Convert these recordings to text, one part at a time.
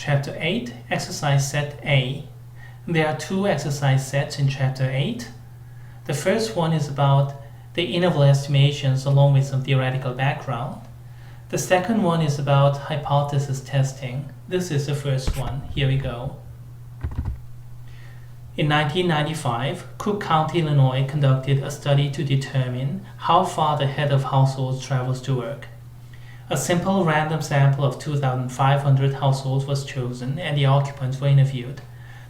Chapter 8, Exercise Set A. There are two exercise sets in Chapter 8. The first one is about the interval estimations along with some theoretical background. The second one is about hypothesis testing. This is the first one. Here we go. In 1995, Cook County, Illinois conducted a study to determine how far the head of households travels to work. A simple random sample of 2,500 households was chosen and the occupants were interviewed.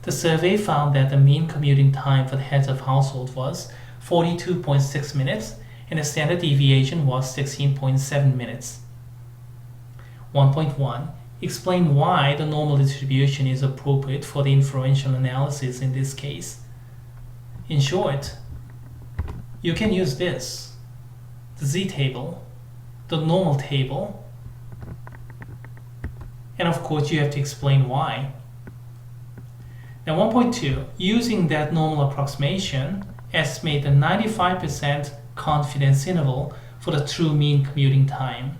The survey found that the mean commuting time for the heads of household was 42.6 minutes and the standard deviation was 16.7 minutes. 1.1. Explain why the normal distribution is appropriate for the inferential analysis in this case. In short, you can use this, the z-table, the normal table, and of course you have to explain why. Now 1.2, using that normal approximation, estimate the 95% confidence interval for the true mean commuting time.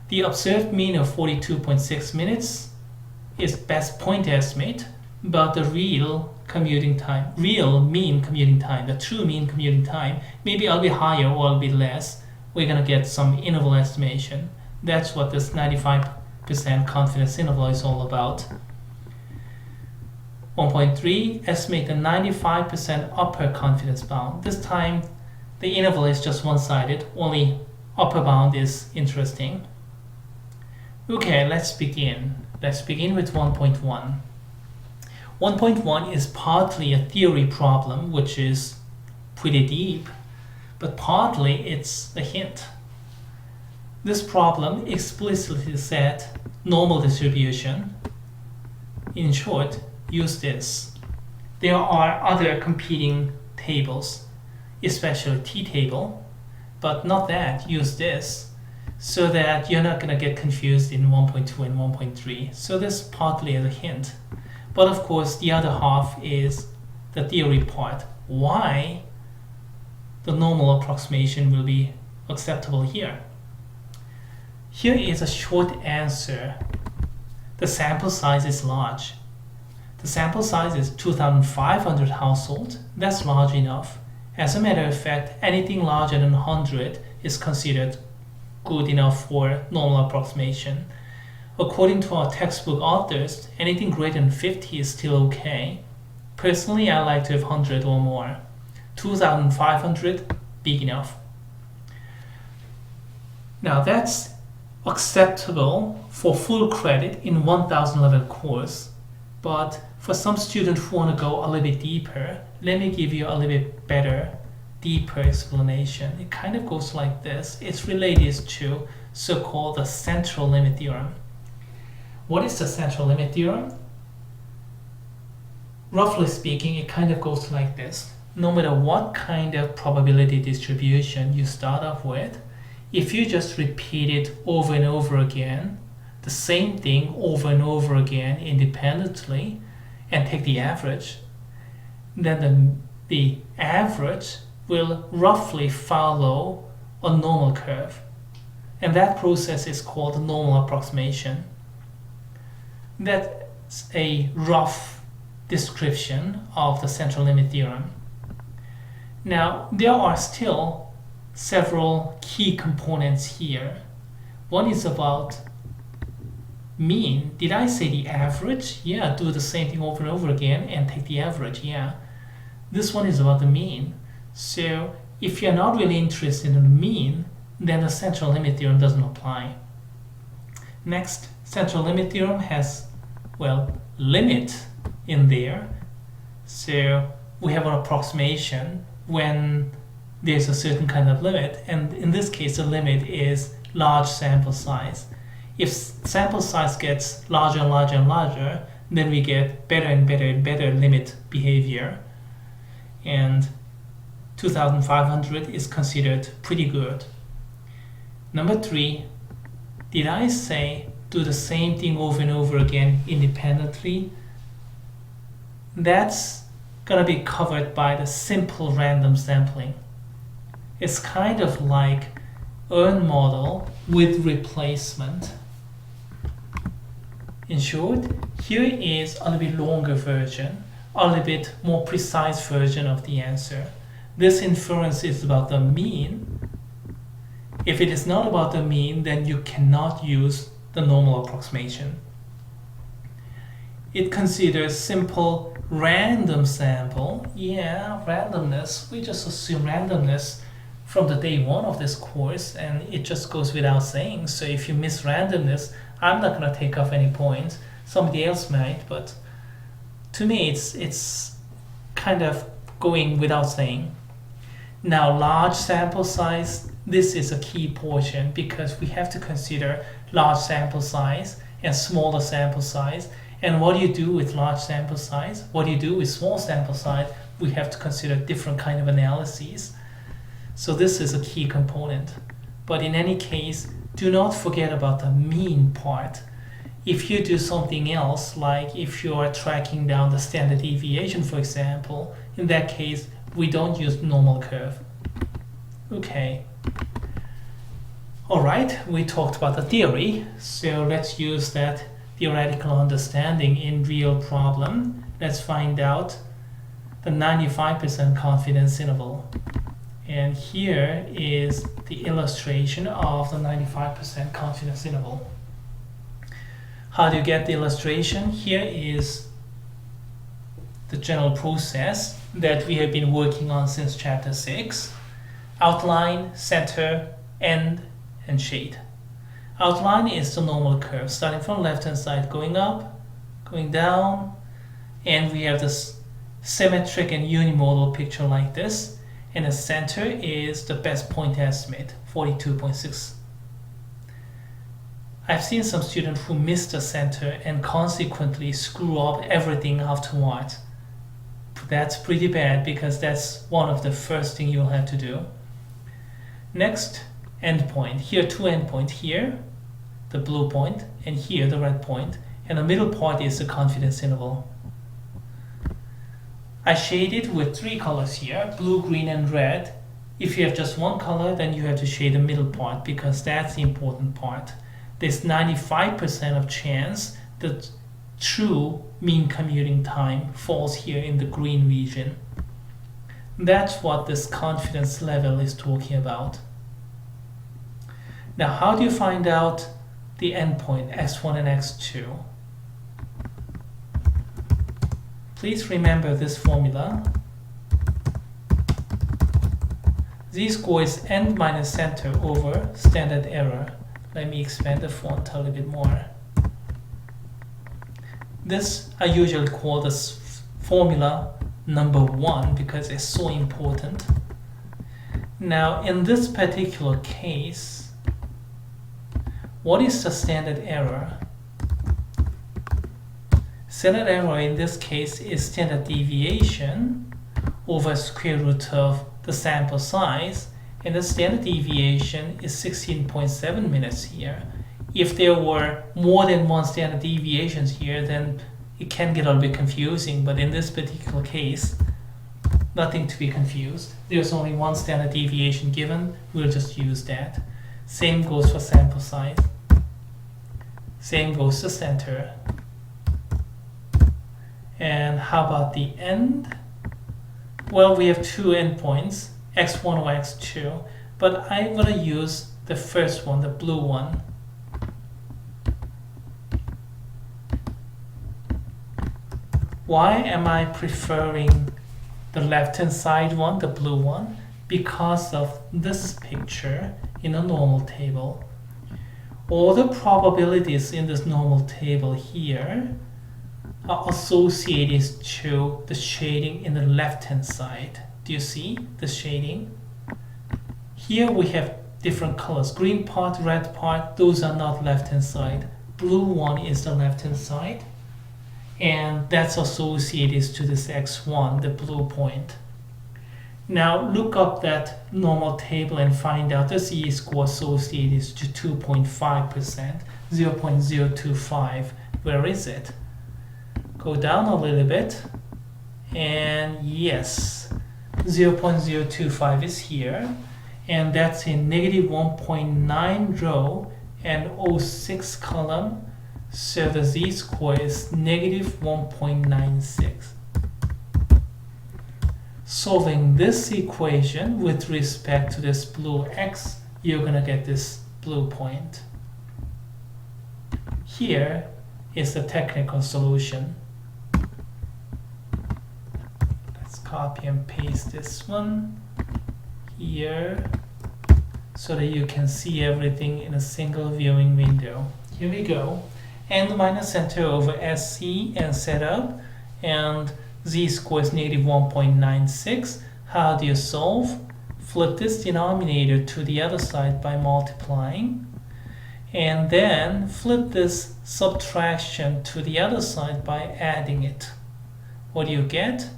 The observed mean of 42.6 minutes is best point estimate, but the real mean commuting time, the true mean commuting time, maybe a little bit higher or a little bit less. We're going to get some interval estimation. That's what this 95% confidence interval is all about. 1.3, estimate the 95% upper confidence bound. This time the interval is just one-sided, only upper bound is interesting. Okay, let's begin. Let's begin with 1.1. 1.1 is partly a theory problem, which is pretty deep, but partly it's a hint. This problem explicitly set normal distribution. In short, use this. There are other competing tables, especially t-table, but not that. Use this so that you're not going to get confused in 1.2 and 1.3. So this partly is a hint. But of course, the other half is the theory part. Why the normal approximation will be acceptable here. Here is a short answer. The sample size is large. The sample size is 2,500 households. That's large enough. As a matter of fact, anything larger than 100 is considered good enough for normal approximation. According to our textbook authors, anything greater than 50 is still okay. Personally, I like to have 100 or more. 2,500, big enough. Now that's acceptable for full credit in 1011 course, but for some students who want to go a little bit deeper, let me give you a little bit better, deeper explanation. It kind of goes like this. It's related to so-called the central limit theorem. What is the central limit theorem? Roughly speaking, it kind of goes like this. No matter what kind of probability distribution you start off with, if you just repeat it over and over again, the same thing over and over again independently, and take the average, then the average will roughly follow a normal curve. And that process is called the normal approximation. That's a rough description of the central limit theorem. Now, there are still several key components here. One is about mean. Did I say the average? Yeah, do the same thing over and over again and take the average. Yeah. This one is about the mean. So if you're not really interested in the mean, then the central limit theorem doesn't apply. Next, central limit theorem has, well, limit in there. So we have an approximation when there's a certain kind of limit, and in this case the limit is large sample size. If sample size gets larger and larger and larger, then we get better and better and better limit behavior, and 2,500 is considered pretty good. Number 3, did I say do the same thing over and over again independently? That's gonna be covered by the simple random sampling. It's kind of like EARN model with replacement. In short, here is a little bit longer version, a little bit more precise version of the answer. This inference is about the mean. If it is not about the mean, then you cannot use the normal approximation. It considers simple random sample. Yeah, randomness. We just assume randomness from the day one of this course, and it just goes without saying. So if you miss randomness, I'm not going to take off any points. Somebody else might, but to me, it's kind of going without saying. Now, large sample size, this is a key portion because we have to consider large sample size and smaller sample size. And what do you do with large sample size? What do you do with small sample size? We have to consider different kind of analyses. So this is a key component. But in any case, do not forget about the mean part. If you do something else, like if you are tracking down the standard deviation, for example, in that case, we don't use normal curve. Okay. All right, we talked about the theory, so let's use that theoretical understanding in real problem. Let's find out the 95% confidence interval. And here is the illustration of the 95% confidence interval. How do you get the illustration? Here is the general process that we have been working on since chapter 6. Outline, center, end, and shade. Outline is the normal curve, starting from left hand side, going up, going down, and we have this symmetric and unimodal picture like this, and the center is the best point estimate, 42.6. I've seen some students who miss the center and consequently screw up everything afterwards. That's pretty bad because that's one of the first thing you'll have to do. Next, endpoint. Here, two endpoints. Here, the blue point, and here, the red point. And the middle part is the confidence interval. I shaded with 3 colors here, blue, green, and red. If you have just one color, then you have to shade the middle part because that's the important part. There's 95% of chance that true mean commuting time falls here in the green region. That's what this confidence level is talking about. Now, how do you find out the endpoint, x1 and x2? Please remember this formula. Z-score is end minus center over standard error. Let me expand the font a little bit more. This I usually call this formula number 1 because it's so important. Now, in this particular case, what is the standard error? Standard error in this case is standard deviation over square root of the sample size, and the standard deviation is 16.7 minutes here. If there were more than one standard deviations here, then it can get a little bit confusing, but in this particular case, nothing to be confused. There's only one standard deviation given, we'll just use that. Same goes for sample size. Same goes to center. And how about the end? Well, we have 2 endpoints, x1 or x2, but I'm going to use the first one, the blue one. Why am I preferring the left-hand side one, the blue one? Because of this picture in a normal table. All the probabilities in this normal table here are associated to the shading in the left-hand side. Do you see the shading? Here we have different colors. Green part, red part, those are not left-hand side. Blue one is the left-hand side. And that's associated to this x1, the blue point. Now look up that normal table and find out the Z-score associated to 2.5%, 0.025. Where is it? Go down a little bit, and yes, 0.025 is here, and that's in negative 1.9 row and 06 column So the z-score is negative 1.96. Solving this equation with respect to this blue x, you're going to get this blue point. Here is the technical solution. Let's copy and paste this one here so that you can see everything in a single viewing window. Here we go. N minus center over SC and setup, and z-score is negative 1.96. How do you solve? Flip this denominator to the other side by multiplying, and then flip this subtraction to the other side by adding it. What do you get?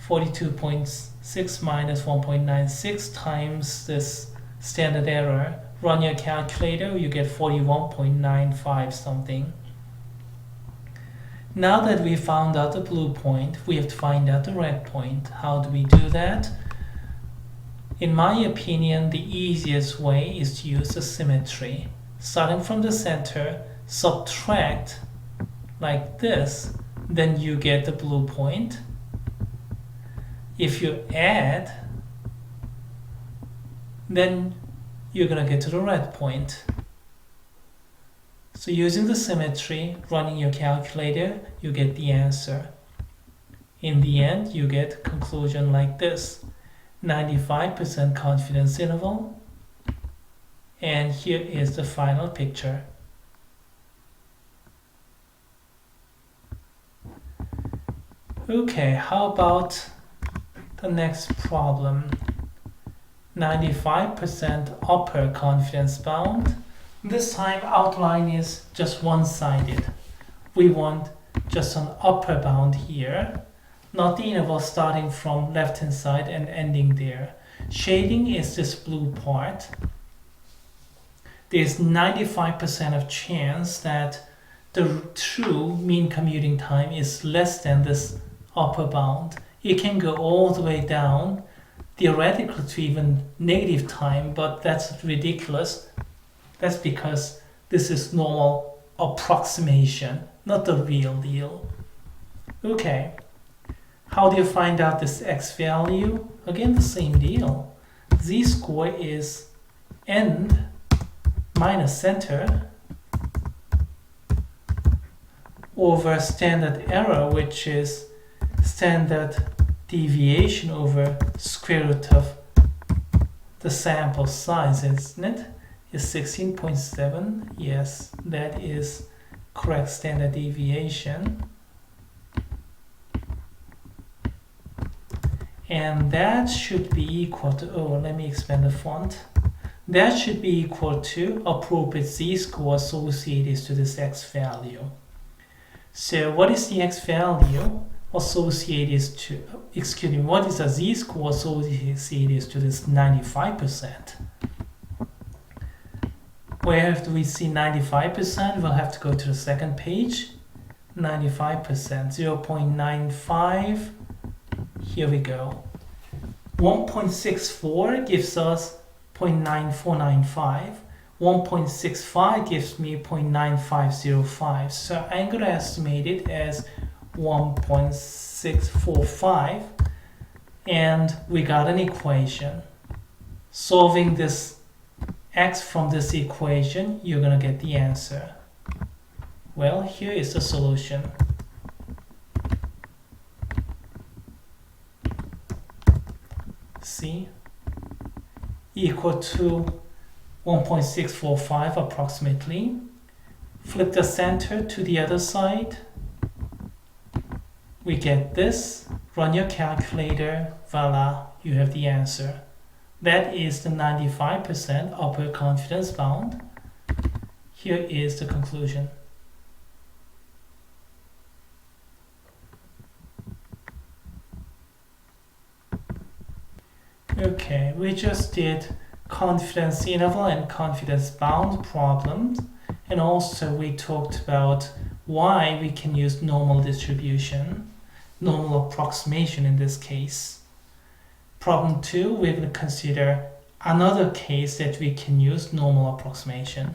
42.6 minus 1.96 times this standard error. Run your calculator, you get 41.95 something. Now that we found out the blue point, we have to find out the red point. How do we do that? In my opinion, the easiest way is to use a symmetry. Starting from the center, subtract like this, then you get the blue point. If you add, then you're going to get to the red point. So using the symmetry, running your calculator, you get the answer. In the end, you get conclusion like this. 95% confidence interval. And here is the final picture. Okay, how about the next problem? 95% upper confidence bound. This time outline is just one-sided. We want just an upper bound here, not the interval starting from left-hand side and ending there. Shading is this blue part. There's 95% of chance that the true mean commuting time is less than this upper bound. It can go all the way down, theoretically to even negative time, but that's ridiculous. That's because this is normal approximation, not the real deal. Okay, how do you find out this x value? Again, the same deal. Z-score is end minus center over standard error, which is standard deviation over square root of the sample size, isn't it? Is 16.7. Yes, that is correct standard deviation. And that should be equal to, oh, let me expand the font. That should be equal to appropriate z-score associated to this x value. So what is the x value associated to, what is a z-score associated to this 95%? Where do we see 95%? We'll have to go to the second page. 95%, 0.95. Here we go. 1.64 gives us 0.9495. 1.65 gives me 0.9505. So I'm going to estimate it as 1.645. And we got an equation. Solving this x from this equation, you're going to get the answer. Well, here is the solution. C equal to 1.645 approximately. Flip the center to the other side. We get this. Run your calculator. Voila, you have the answer. That is the 95% upper confidence bound. Here is the conclusion. Okay, we just did confidence interval and confidence bound problems, and also we talked about why we can use normal distribution, normal approximation in this case. Problem 2, we're going to consider another case that we can use normal approximation.